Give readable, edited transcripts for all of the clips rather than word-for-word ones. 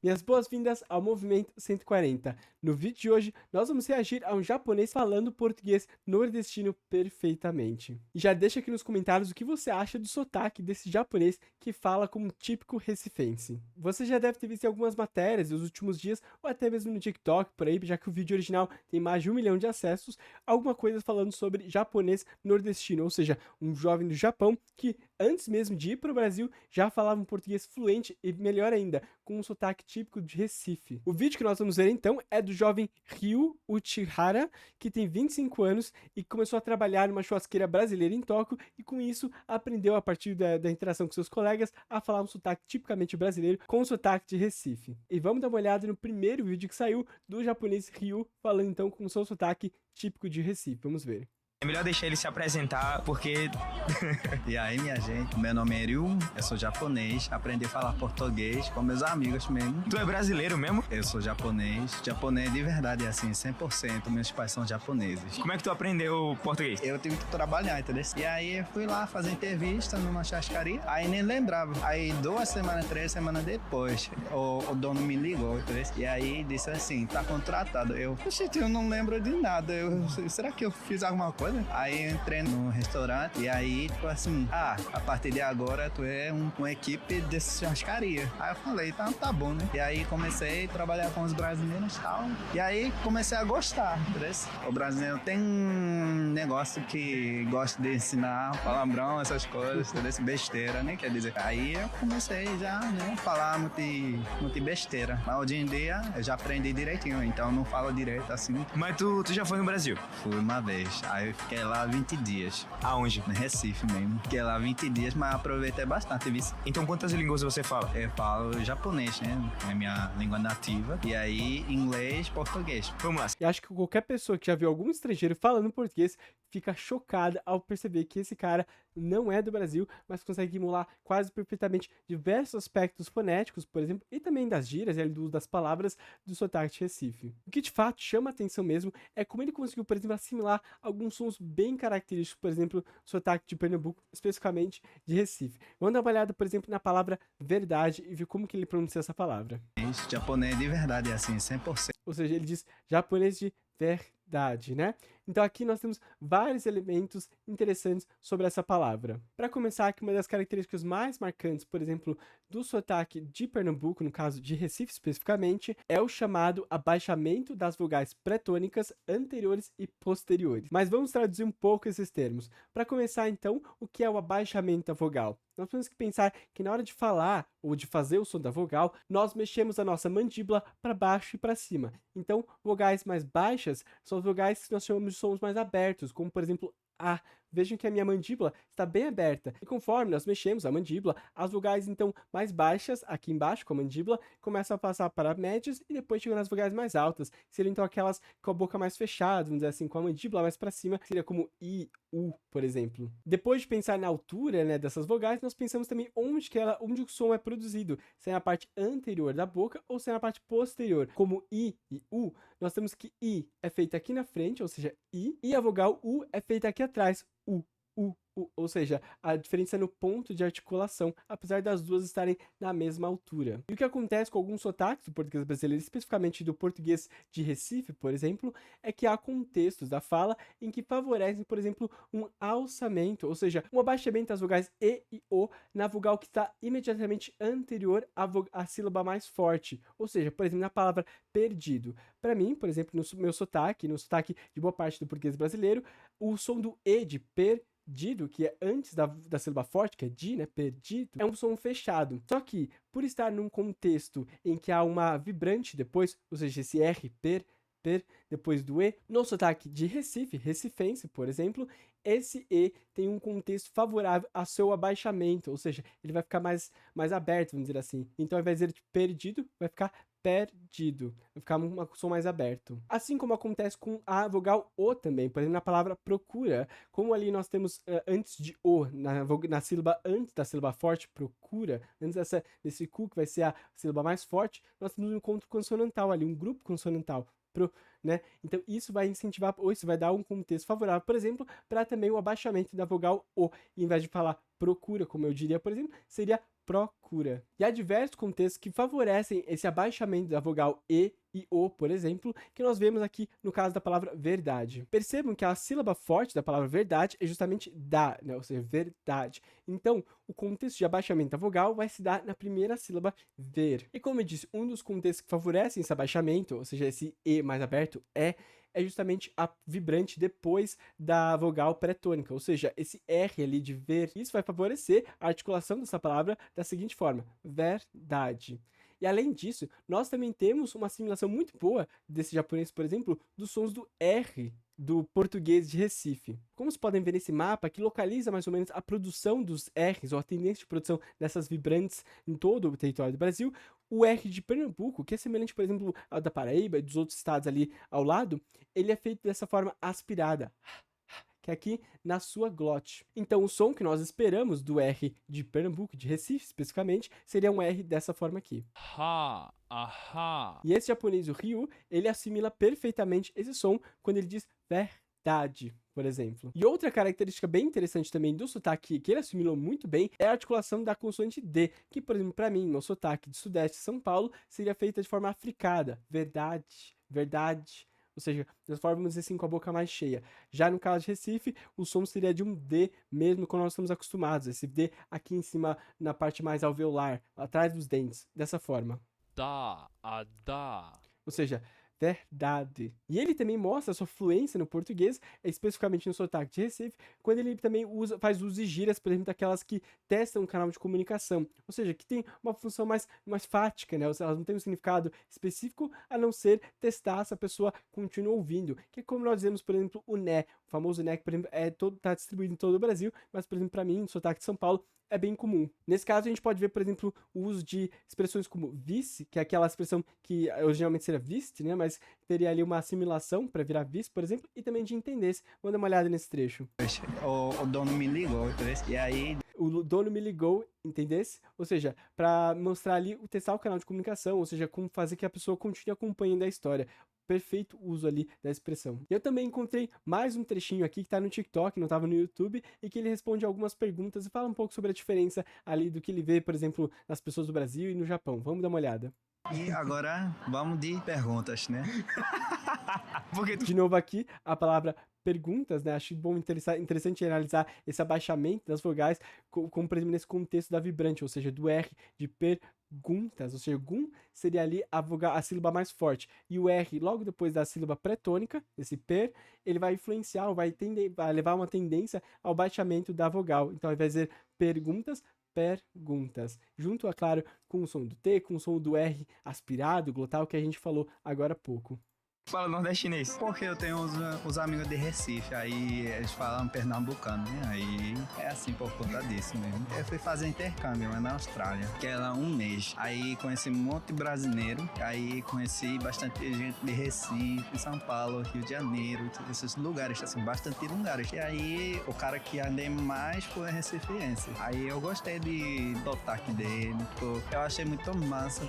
Minhas boas-vindas ao Movimento 140. No vídeo de hoje, nós vamos reagir a um japonês falando português nordestino perfeitamente. E já deixa aqui nos comentários o que você acha do sotaque desse japonês que fala como típico recifense. Você já deve ter visto em algumas matérias dos últimos dias, ou até mesmo no TikTok, por aí, já que o vídeo original tem mais de 1 milhão de acessos, alguma coisa falando sobre japonês nordestino, ou seja, um jovem do Japão que, antes mesmo de ir para o Brasil, já falava um português fluente e, melhor ainda, com um sotaque típico de Recife. O vídeo que nós vamos ver então é do jovem Ryu Uchihara, que tem 25 anos e começou a trabalhar numa churrasqueira brasileira em Tóquio e com isso aprendeu a partir da interação com seus colegas a falar um sotaque tipicamente brasileiro com um sotaque de Recife. E vamos dar uma olhada no primeiro vídeo que saiu do japonês Ryu falando então com o seu sotaque típico de Recife. Vamos ver. É melhor deixar ele se apresentar, porque... E aí, minha gente, meu nome é Ryu, eu sou japonês, aprendi a falar português com meus amigos mesmo. Tu é brasileiro mesmo? Eu sou japonês de verdade, assim, 100%, meus pais são japoneses. Como é que tu aprendeu português? Eu tive que trabalhar, entendeu? E aí eu fui lá fazer entrevista numa churrascaria, aí nem lembrava. Aí 2 semanas, 3 semanas depois, o dono me ligou, entendeu? E aí disse assim, tá contratado. Gente, eu não lembro de nada, será que eu fiz alguma coisa? Aí eu entrei no restaurante e aí, tipo assim, a partir de agora tu é uma equipe de churrascaria. Aí eu falei, tá bom, né? E aí comecei a trabalhar com os brasileiros e tal. E aí comecei a gostar, entendeu? O brasileiro tem um negócio que gosta de ensinar palavrão, essas coisas, entendeu? Besteira, né? Quer dizer, aí eu comecei já, né, falar muito besteira. Mas hoje em dia eu já aprendi direitinho, então eu não falo direito assim. Mas tu já foi no Brasil? Fui uma vez, aí eu fiquei lá 20 dias. Aonde? No Recife mesmo. Fiquei lá 20 dias, mas aproveitei bastante, viu? Então quantas línguas você fala? Eu falo japonês, né? É minha língua nativa. E aí, inglês, português. Vamos lá. E acho que qualquer pessoa que já viu algum estrangeiro falando português fica chocada ao perceber que esse cara não é do Brasil, mas consegue emular quase perfeitamente diversos aspectos fonéticos, por exemplo, e também das gírias e do uso das palavras do sotaque de Recife. O que de fato chama a atenção mesmo é como ele conseguiu, por exemplo, assimilar alguns sons bem característicos, por exemplo, do sotaque de Pernambuco, especificamente de Recife. Vamos dar uma olhada, por exemplo, na palavra verdade e ver como que ele pronuncia essa palavra. Japonês de verdade, assim, 100%. Ou seja, ele diz japonês de verdade, né? Então aqui nós temos vários elementos interessantes sobre essa palavra. Para começar, aqui uma das características mais marcantes, por exemplo, do sotaque de Pernambuco, no caso de Recife especificamente, é o chamado abaixamento das vogais pré-tônicas anteriores e posteriores. Mas vamos traduzir um pouco esses termos. Para começar, então, o que é o abaixamento da vogal? Nós temos que pensar que na hora de falar ou de fazer o som da vogal, nós mexemos a nossa mandíbula para baixo e para cima. Então, vogais mais baixas são as vogais que nós chamamos de sons mais abertos, como por exemplo A. Vejam que a minha mandíbula está bem aberta. E conforme nós mexemos a mandíbula, as vogais então mais baixas, aqui embaixo com a mandíbula, começam a passar para médias e depois chegam nas vogais mais altas. Seriam então aquelas com a boca mais fechada, vamos dizer assim, com a mandíbula mais para cima, seria como I, U, por exemplo. Depois de pensar na altura, né, dessas vogais, nós pensamos também onde o som é produzido, se é na parte anterior da boca ou se é na parte posterior. Como I e U, nós temos que I é feita aqui na frente, ou seja, I, e a vogal U é feita aqui atrás, U. Ou seja, a diferença é no ponto de articulação, apesar das duas estarem na mesma altura. E o que acontece com alguns sotaques do português brasileiro, especificamente do português de Recife, por exemplo, é que há contextos da fala em que favorecem, por exemplo, um alçamento, ou seja, um abaixamento das vogais E e O na vogal que está imediatamente anterior à sílaba mais forte. Ou seja, por exemplo, na palavra perdido. Para mim, por exemplo, no meu sotaque, no sotaque de boa parte do português brasileiro, o som do E de perdido, que é antes da sílaba forte, que é di, né, perdido, é um som fechado. Só que, por estar num contexto em que há uma vibrante depois, ou seja, esse R, depois do E, no sotaque de Recife, recifense, por exemplo, esse E tem um contexto favorável ao seu abaixamento, ou seja, ele vai ficar mais aberto, vamos dizer assim. Então, ao invés de perdido, vai ficar perdido, vai ficar um som mais aberto. Assim como acontece com a vogal O também, por exemplo, na palavra procura, como ali nós temos antes de O, na sílaba antes da sílaba forte, procura, antes desse Cu, que vai ser a sílaba mais forte, nós temos um encontro consonantal ali, um grupo consonantal. pro, né? Então isso vai incentivar, ou isso vai dar um contexto favorável, por exemplo, para também o abaixamento da vogal O. E, em vez de falar procura, como eu diria, por exemplo, seria procura. E há diversos contextos que favorecem esse abaixamento da vogal E e O, por exemplo, que nós vemos aqui no caso da palavra verdade. Percebam que a sílaba forte da palavra verdade é justamente da, né? Ou seja, verdade. Então, o contexto de abaixamento da vogal vai se dar na primeira sílaba ver. E como eu disse, um dos contextos que favorecem esse abaixamento, ou seja, esse E mais aberto, é justamente a vibrante depois da vogal pré-tônica, ou seja, esse R ali de ver. Isso vai favorecer a articulação dessa palavra da seguinte forma: verdade. E além disso, nós também temos uma assimilação muito boa desse japonês, por exemplo, dos sons do R do português de Recife. Como vocês podem ver nesse mapa, que localiza mais ou menos a produção dos R's, ou a tendência de produção dessas vibrantes em todo o território do Brasil, o R de Pernambuco, que é semelhante, por exemplo, ao da Paraíba e dos outros estados ali ao lado, ele é feito dessa forma aspirada, que é aqui na sua glote. Então, o som que nós esperamos do R de Pernambuco, de Recife especificamente, seria um R dessa forma aqui. Ha, aha. E esse japonês, o Ryu, ele assimila perfeitamente esse som quando ele diz verdade, por exemplo. E outra característica bem interessante também do sotaque, que ele assimilou muito bem, é a articulação da consoante D, que, por exemplo, para mim, meu sotaque de Sudeste de São Paulo, seria feita de forma africada. Verdade, verdade. Ou seja, das formas assim com a boca mais cheia. Já no caso de Recife, o som seria de um D mesmo como nós estamos acostumados. Esse D aqui em cima, na parte mais alveolar, atrás dos dentes, dessa forma. Da, a da. Ou seja, verdade. E ele também mostra a sua fluência no português, especificamente no sotaque de Recife, quando ele também faz uso de gírias, por exemplo, daquelas que testam um canal de comunicação. Ou seja, que tem uma função mais fática, né? Ou seja, elas não têm um significado específico a não ser testar se a pessoa continua ouvindo. Que é como nós dizemos, por exemplo, o né. O famoso né, que, por exemplo, tá distribuído em todo o Brasil, mas, por exemplo, para mim, no sotaque de São Paulo, é bem comum. Nesse caso, a gente pode ver, por exemplo, o uso de expressões como vice, que é aquela expressão que originalmente seria viste, né? Mas teria ali uma assimilação para virar vice, por exemplo, e também de entender-se. Manda uma olhada nesse trecho. O dono me ligou, e aí... O dono me ligou, entendesse? Ou seja, para mostrar ali, testar o canal de comunicação, ou seja, como fazer que a pessoa continue acompanhando a história. Perfeito uso ali da expressão. Eu também encontrei mais um trechinho aqui que tá no TikTok, não tava no YouTube, e que ele responde algumas perguntas e fala um pouco sobre a diferença ali do que ele vê, por exemplo, nas pessoas do Brasil e no Japão. Vamos dar uma olhada. E agora vamos de perguntas, né? Porque De novo aqui, a palavra perguntas, né? Acho bom, interessante analisar esse abaixamento das vogais, como por exemplo nesse contexto da vibrante, ou seja, do R de perguntas, ou seja, gum seria ali a sílaba mais forte, e o R logo depois da sílaba pré-tônica, esse per, ele vai influenciar, ou vai levar uma tendência ao baixamento da vogal. Então, ao invés de dizer perguntas, perguntas. Junto, é claro, com o som do T, com o som do R aspirado, glotal, que a gente falou agora há pouco. fala nordestinês. Porque eu tenho os amigos de Recife, aí eles falam pernambucano, né? Aí é assim por conta disso mesmo. Eu fui fazer intercâmbio lá na Austrália, que era um mês. Aí conheci um monte de brasileiro, aí conheci bastante gente de Recife, São Paulo, Rio de Janeiro, esses lugares, assim, bastante lugares. E aí o cara que andei mais foi recifiense. Aí eu gostei do sotaque dele, eu achei muito massa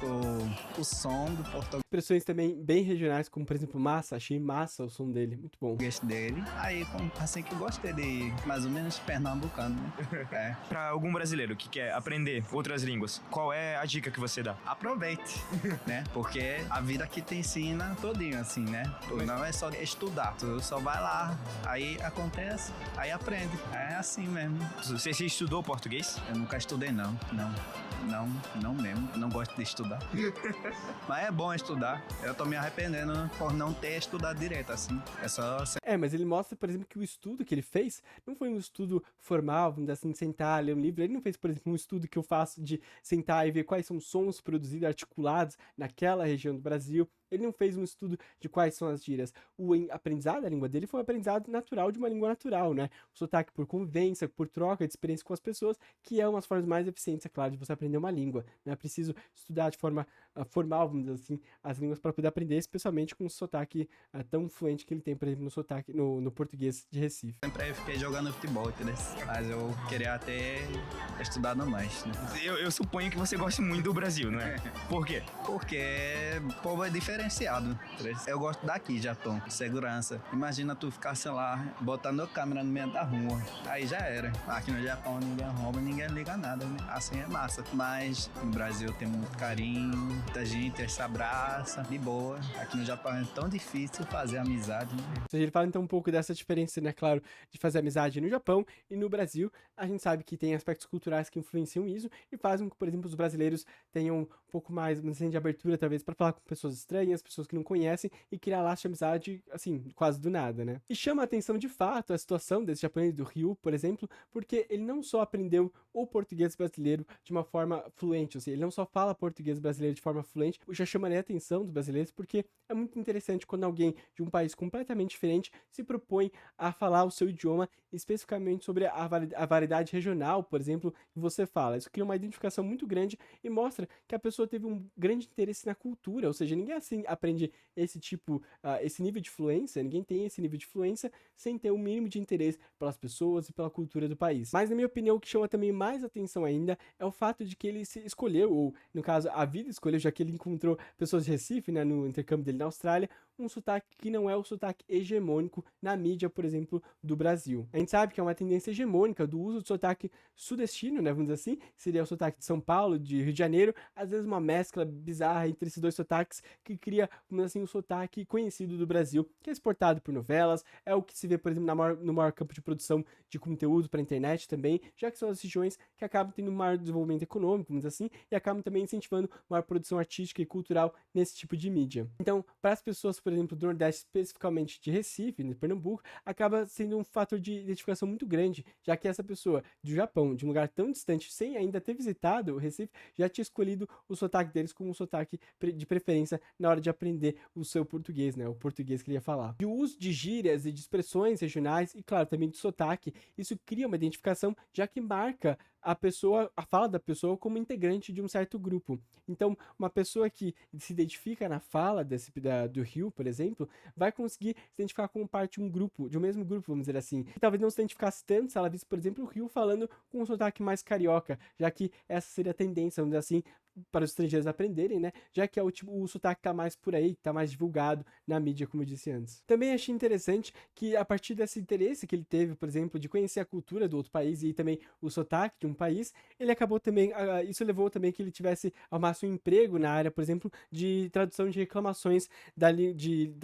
o som do português Expressões também bem regionais, como por exemplo massa, achei massa o som dele, muito bom. dele. Aí assim que eu gostei de mais ou menos pernambucano, né? É. Pra algum brasileiro que quer aprender outras línguas, qual é a dica que você dá? Aproveite, né? Porque a vida aqui te ensina todinho, assim, né? Não é só estudar, tu só vai lá, aí acontece, aí aprende. É assim mesmo. Você estudou português? Eu nunca estudei, não mesmo. Não gosto de estudar. Mas é bom estudar. Eu tô me arrependendo por não ter estudado direito, assim. É só... Mas ele mostra, por exemplo, que o estudo que ele fez não foi um estudo formal, vamos dizer assim, de sentar, ler um livro. Ele não fez, por exemplo, um estudo que eu faço de sentar e ver quais são os sons produzidos, articulados naquela região do Brasil. Ele não fez um estudo de quais são as gírias. O aprendizado da língua dele foi um aprendizado natural de uma língua natural, né? O sotaque por convivência, por troca de experiência com as pessoas, que é uma das formas mais eficientes, é claro, de você aprender uma língua. Não é preciso estudar de forma formal, vamos dizer assim, as línguas para poder aprender, especialmente com o sotaque tão fluente que ele tem, por exemplo, no português de Recife. Sempre eu fiquei jogando futebol, entendeu? Mas eu queria ter estudado mais, né? Eu suponho que você goste muito do Brasil, não é? Por quê? Porque o povo é diferente. diferenciado. Eu gosto daqui, Japão, segurança. Imagina tu ficar, sei lá, botando a câmera no meio da rua. Aí já era. Aqui no Japão ninguém rouba, ninguém liga nada, né? Assim é massa. Mas no Brasil tem muito carinho, muita gente se abraça, de boa. Aqui no Japão é tão difícil fazer amizade, né? Se a gente fala então um pouco dessa diferença, né, claro, de fazer amizade no Japão e no Brasil, a gente sabe que tem aspectos culturais que influenciam isso e fazem com que, por exemplo, os brasileiros tenham um pouco mais, vamos dizer, de abertura, talvez, para falar com pessoas estranhas, pessoas que não conhecem e criar laços de amizade, assim, quase do nada, né? E chama a atenção, de fato, a situação desse japonês do Ryu, por exemplo, porque ele não só aprendeu o português brasileiro de uma forma fluente, ou seja, ele não só fala português brasileiro de forma fluente, o que já chamaria a atenção dos brasileiros, porque é muito interessante quando alguém de um país completamente diferente se propõe a falar o seu idioma, especificamente sobre a variedade regional, por exemplo, que você fala. Isso cria uma identificação muito grande e mostra que a pessoa teve um grande interesse na cultura, ou seja, ninguém assim aprende esse tipo, esse nível de fluência, ninguém tem esse nível de fluência sem ter o mínimo de interesse pelas pessoas e pela cultura do país. Mas, na minha opinião, o que chama também mais atenção ainda é o fato de que ele se escolheu, ou no caso, a vida escolheu, já que ele encontrou pessoas de Recife, né, no intercâmbio dele na Austrália, um sotaque que não é o sotaque hegemônico na mídia, por exemplo, do Brasil. A gente sabe que é uma tendência hegemônica do uso do sotaque sudestino, né, vamos dizer assim, que seria o sotaque de São Paulo, de Rio de Janeiro, às vezes uma mescla bizarra entre esses dois sotaques que cria, vamos dizer assim, o sotaque conhecido do Brasil, que é exportado por novelas, é o que se vê, por exemplo, no maior campo de produção de conteúdo para a internet também, já que são as regiões que acabam tendo um maior desenvolvimento econômico, vamos dizer assim, e acabam também incentivando maior produção artística e cultural nesse tipo de mídia. Então, para as pessoas, por exemplo, do Nordeste, especificamente de Recife, de Pernambuco, acaba sendo um fator de identificação muito grande, já que essa pessoa do Japão, de um lugar tão distante, sem ainda ter visitado o Recife, já tinha escolhido o sotaque deles como um sotaque de preferência na hora de aprender o seu português, né, o português que ele ia falar. E o uso de gírias e de expressões regionais, e claro, também de sotaque, isso cria uma identificação, já que marca a pessoa, a fala da pessoa como integrante de um certo grupo. Então, uma pessoa que se identifica na fala do Ryu, por exemplo, vai conseguir se identificar como parte de um grupo, de um mesmo grupo, vamos dizer assim. E talvez não se identificasse tanto se ela visse, por exemplo, o Ryu falando com um sotaque mais carioca, já que essa seria a tendência, vamos dizer assim, para os estrangeiros aprenderem, né? Já que é o sotaque tá mais por aí, tá mais divulgado na mídia, como eu disse antes. Também achei interessante que, a partir desse interesse que ele teve, por exemplo, de conhecer a cultura do outro país e também o sotaque de um país, ele acabou também, isso levou também que ele arrumasse um emprego na área, por exemplo, de tradução de reclamações da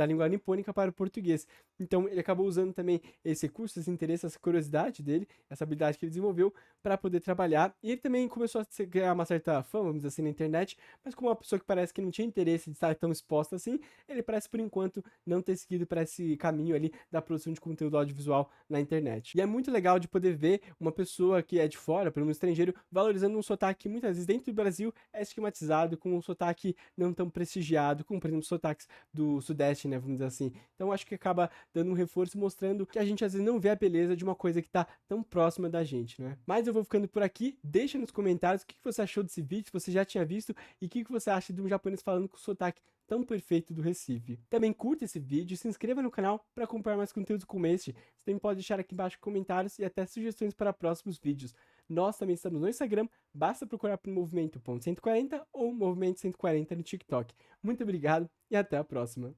língua nipônica para o português. Então, ele acabou usando também esse recurso, esse interesse, essa curiosidade dele, essa habilidade que ele desenvolveu para poder trabalhar. E ele também começou a ganhar uma certa fama, vamos dizer assim, na internet, mas como uma pessoa que parece que não tinha interesse de estar tão exposta assim, ele parece, por enquanto, não ter seguido para esse caminho ali da produção de conteúdo audiovisual na internet. E é muito legal de poder ver uma pessoa que é de fora, pelo menos estrangeiro, valorizando um sotaque que muitas vezes dentro do Brasil é estigmatizado, com um sotaque não tão prestigiado, como, por exemplo, sotaques do Sudeste, né, vamos dizer assim. Então, acho que acaba dando um reforço, mostrando que a gente às vezes não vê a beleza de uma coisa que tá tão próxima da gente, né? Mas eu vou ficando por aqui, deixa nos comentários o que você achou desse vídeo, se você já tinha visto, e o que você acha de um japonês falando com o sotaque tão perfeito do Recife. Também curta esse vídeo, se inscreva no canal para acompanhar mais conteúdos como este. Você também pode deixar aqui embaixo comentários e até sugestões para próximos vídeos. Nós também estamos no Instagram, basta procurar por movimento.140 ou movimento 140 no TikTok. Muito obrigado e até a próxima.